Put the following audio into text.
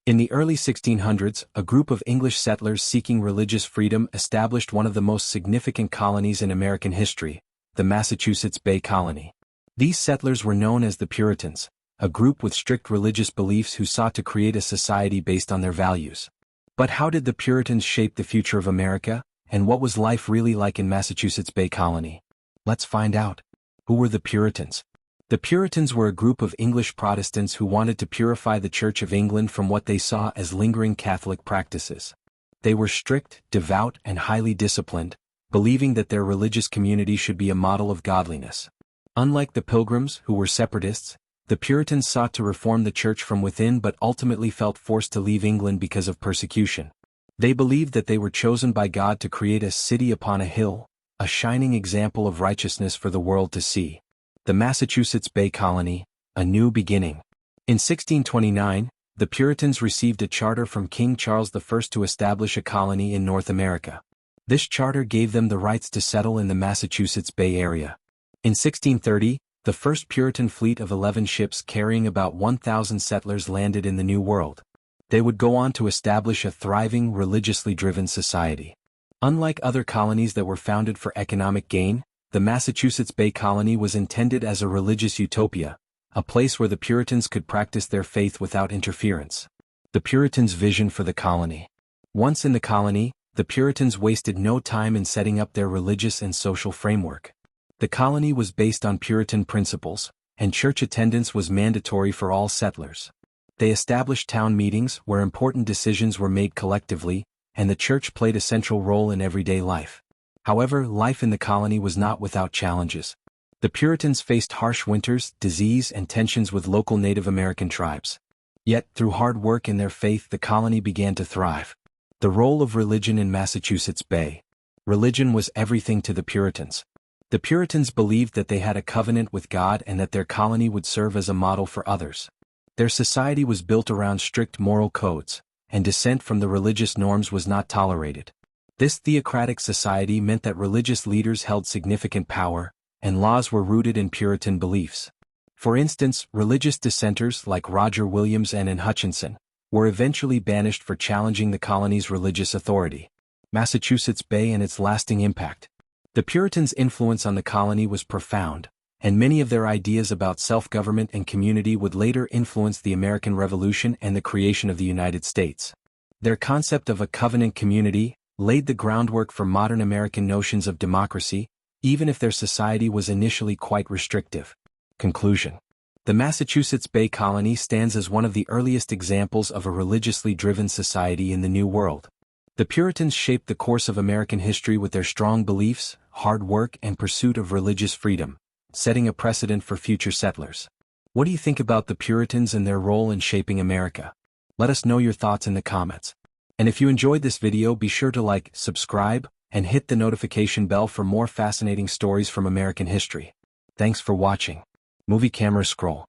In the early 1600s, a group of English settlers seeking religious freedom established one of the most significant colonies in American history, the Massachusetts Bay Colony. These settlers were known as the Puritans, a group with strict religious beliefs who sought to create a society based on their values. But how did the Puritans shape the future of America, and what was life really like in Massachusetts Bay Colony? Let's find out. Who were the Puritans? The Puritans were a group of English Protestants who wanted to purify the Church of England from what they saw as lingering Catholic practices. They were strict, devout, and highly disciplined, believing that their religious community should be a model of godliness. Unlike the Pilgrims, who were separatists, the Puritans sought to reform the Church from within but ultimately felt forced to leave England because of persecution. They believed that they were chosen by God to create a city upon a hill, a shining example of righteousness for the world to see. The Massachusetts Bay Colony, a new beginning. In 1629, the Puritans received a charter from King Charles I to establish a colony in North America. This charter gave them the rights to settle in the Massachusetts Bay Area. In 1630, the first Puritan fleet of 11 ships carrying about 1,000 settlers landed in the New World. They would go on to establish a thriving, religiously driven society. Unlike other colonies that were founded for economic gain, the Massachusetts Bay Colony was intended as a religious utopia, a place where the Puritans could practice their faith without interference. The Puritans' vision for the colony. Once in the colony, the Puritans wasted no time in setting up their religious and social framework. The colony was based on Puritan principles, and church attendance was mandatory for all settlers. They established town meetings where important decisions were made collectively, and the church played a central role in everyday life. However, life in the colony was not without challenges. The Puritans faced harsh winters, disease, and tensions with local Native American tribes. Yet, through hard work and their faith, the colony began to thrive. The role of religion in Massachusetts Bay. Religion was everything to the Puritans. The Puritans believed that they had a covenant with God and that their colony would serve as a model for others. Their society was built around strict moral codes, and dissent from the religious norms was not tolerated. This theocratic society meant that religious leaders held significant power, and laws were rooted in Puritan beliefs. For instance, religious dissenters like Roger Williams and Anne Hutchinson were eventually banished for challenging the colony's religious authority. Massachusetts Bay and its lasting impact. The Puritans' influence on the colony was profound, and many of their ideas about self-government and community would later influence the American Revolution and the creation of the United States. Their concept of a covenant community laid the groundwork for modern American notions of democracy, even if their society was initially quite restrictive. Conclusion. The Massachusetts Bay Colony stands as one of the earliest examples of a religiously driven society in the New World. The Puritans shaped the course of American history with their strong beliefs, hard work, and pursuit of religious freedom, setting a precedent for future settlers. What do you think about the Puritans and their role in shaping America? Let us know your thoughts in the comments. And if you enjoyed this video, be sure to like, subscribe, and hit the notification bell for more fascinating stories from American history. Thanks for watching. Movie camera scroll.